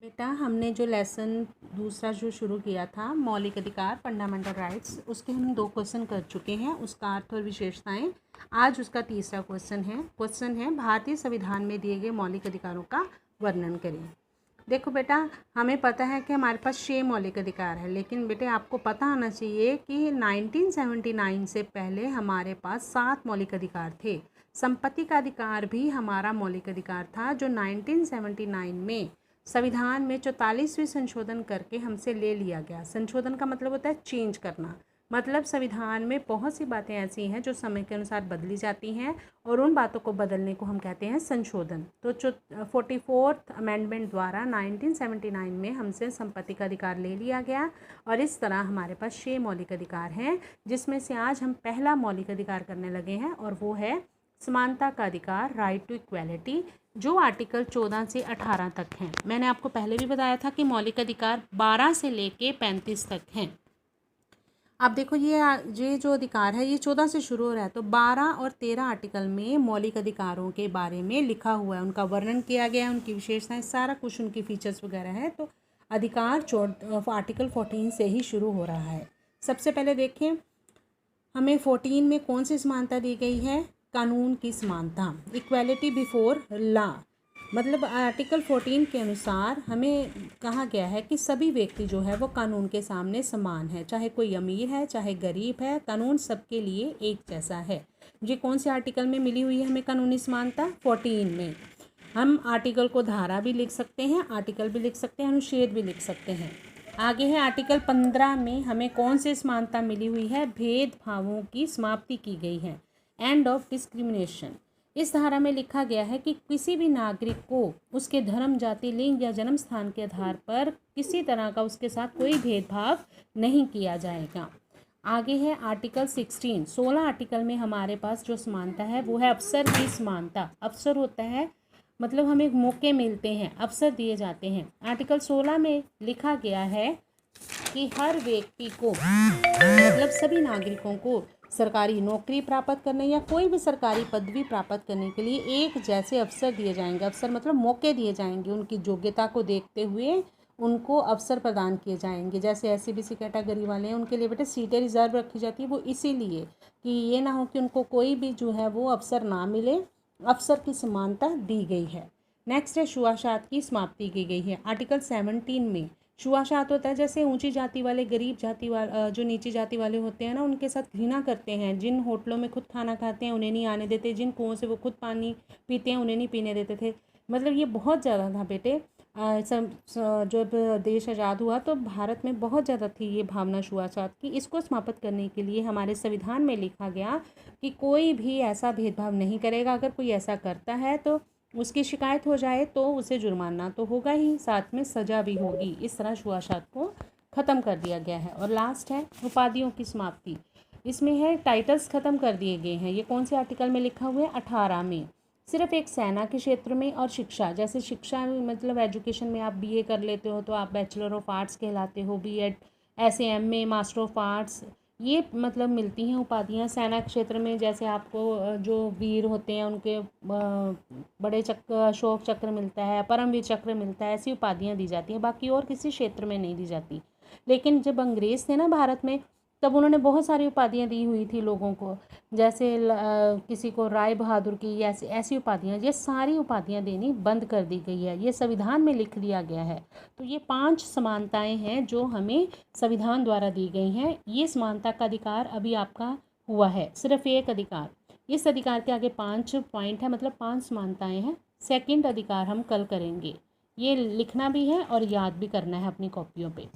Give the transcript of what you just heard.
बेटा हमने जो लेसन दूसरा जो शुरू किया था मौलिक अधिकार फंडामेंटल राइट्स, उसके हम 2 क्वेश्चन कर चुके हैं, उसका अर्थ और विशेषताएं। आज उसका तीसरा क्वेश्चन है भारतीय संविधान में दिए गए मौलिक अधिकारों का वर्णन करें। देखो बेटा, हमें पता है कि हमारे पास 6 मौलिक अधिकार है, लेकिन बेटे आपको पता होना चाहिए कि 1979 से पहले हमारे पास 7 मौलिक अधिकार थे। संपत्ति का अधिकार भी हमारा मौलिक अधिकार था, जो 1979 में संविधान में 44वें संशोधन करके हमसे ले लिया गया। संशोधन का मतलब होता है चेंज करना, मतलब संविधान में बहुत सी बातें ऐसी हैं जो समय के अनुसार बदली जाती हैं और उन बातों को बदलने को हम कहते हैं संशोधन। तो 44th अमेंडमेंट द्वारा 1979 में हमसे संपत्ति का अधिकार ले लिया गया और इस तरह हमारे पास 6 मौलिक अधिकार हैं, जिसमें से आज हम पहला मौलिक अधिकार करने लगे हैं और वो है समानता का अधिकार, राइट टू इक्वेलिटी, जो आर्टिकल 14 से 18 तक हैं। मैंने आपको पहले भी बताया था कि मौलिक अधिकार 12 से लेके 35 तक हैं। अब देखो ये जो अधिकार है ये 14 से शुरू हो रहा है, तो 12 और 13 आर्टिकल में मौलिक अधिकारों के बारे में लिखा हुआ है, उनका वर्णन किया गया है, उनकी विशेषताएं, सारा कुछ, उनकी फीचर्स वगैरह है। तो अधिकार आर्टिकल 14 से ही शुरू हो रहा है। सबसे पहले देखें हमें 14 में कौन सी समानता दी गई है, कानून की समानता, इक्वेलिटी बिफोर लॉ। मतलब आर्टिकल 14 के अनुसार हमें कहा गया है कि सभी व्यक्ति जो है वो कानून के सामने समान है, चाहे कोई अमीर है चाहे गरीब है, कानून सबके लिए एक जैसा है। ये कौन से आर्टिकल में मिली हुई है हमें कानूनी समानता? 14 में। हम आर्टिकल को धारा भी लिख सकते हैं, आर्टिकल भी लिख सकते हैं, अनुच्छेद भी लिख सकते हैं। आगे है आर्टिकल 15 में हमें कौन सी समानता मिली हुई है? भेदभावों की समाप्ति की गई है, एंड ऑफ डिस्क्रिमिनेशन। इस धारा में लिखा गया है कि किसी भी नागरिक को उसके धर्म, जाति, लिंग या जन्म स्थान के आधार पर किसी तरह का उसके साथ कोई भेदभाव नहीं किया जाएगा। आगे है आर्टिकल 16 आर्टिकल में हमारे पास जो समानता है वो है अवसर की समानता। अवसर होता है मतलब हमें मौके मिलते हैं, अवसर दिए जाते हैं। आर्टिकल 16 में लिखा गया है कि हर व्यक्ति को मतलब सभी नागरिकों को सरकारी नौकरी प्राप्त करने या कोई भी सरकारी पदवी प्राप्त करने के लिए एक जैसे अवसर दिए जाएंगे। अवसर मतलब मौके दिए जाएंगे, उनकी योग्यता को देखते हुए उनको अवसर प्रदान किए जाएंगे। जैसे SC/BC कैटेगरी वाले हैं उनके लिए बेटा सीटें रिजर्व रखी जाती है, वो इसीलिए कि ये ना हो कि उनको कोई भी जो है वो अवसर ना मिले, अवसर की समानता दी गई है। नेक्स्ट है छुआछूत की समाप्ति की गई है। आर्टिकल 17 में छुआछूत होता है जैसे ऊंची जाति वाले, गरीब जाति वाले, जो नीची जाति वाले होते हैं ना, उनके साथ घृणा करते हैं। जिन होटलों में खुद खाना खाते हैं उन्हें नहीं आने देते, जिन कुओं से वो खुद पानी पीते हैं उन्हें नहीं पीने देते थे। मतलब ये बहुत ज़्यादा था बेटे। जब देश आज़ाद हुआ तो भारत में बहुत ज़्यादा थी ये भावना छुआछूत की। इसको समाप्त करने के लिए हमारे संविधान में लिखा गया कि कोई भी ऐसा भेदभाव नहीं करेगा। अगर कोई ऐसा करता है तो उसकी शिकायत हो जाए तो उसे जुर्माना तो होगा ही, साथ में सज़ा भी होगी। इस तरह छुआछूत को ख़त्म कर दिया गया है। और लास्ट है उपाधियों की समाप्ति। इसमें है टाइटल्स ख़त्म कर दिए गए हैं। ये कौन से आर्टिकल में लिखा हुआ है? 18 में। सिर्फ एक सेना के क्षेत्र में और शिक्षा, जैसे शिक्षा मतलब एजुकेशन में आप BA कर लेते हो तो आप बैचलर ऑफ आर्ट्स कहलाते हो, BEd, ऐसे MA, मास्टर ऑफ आर्ट्स, ये मतलब मिलती हैं उपाधियाँ। सेना क्षेत्र में जैसे आपको जो वीर होते हैं उनके बड़े चक्र, अशोक चक्र मिलता है, परमवीर चक्र मिलता है, ऐसी उपाधियाँ दी जाती हैं। बाकी और किसी क्षेत्र में नहीं दी जाती। लेकिन जब अंग्रेज़ थे ना भारत में, तब उन्होंने बहुत सारी उपाधियाँ दी हुई थी लोगों को, जैसे किसी को राय बहादुर की, ऐसी ऐसी उपाधियाँ। ये सारी उपाधियाँ देनी बंद कर दी गई है, ये संविधान में लिख दिया गया है। तो ये 5 समानताएं हैं जो हमें संविधान द्वारा दी गई हैं। ये समानता का अधिकार अभी आपका हुआ है, सिर्फ एक अधिकार। इस अधिकार के आगे 5 पॉइंट है, मतलब 5 समानताएं हैं। सेकंड अधिकार हम कल करेंगे। ये लिखना भी है और याद भी करना है अपनी कॉपियों पे।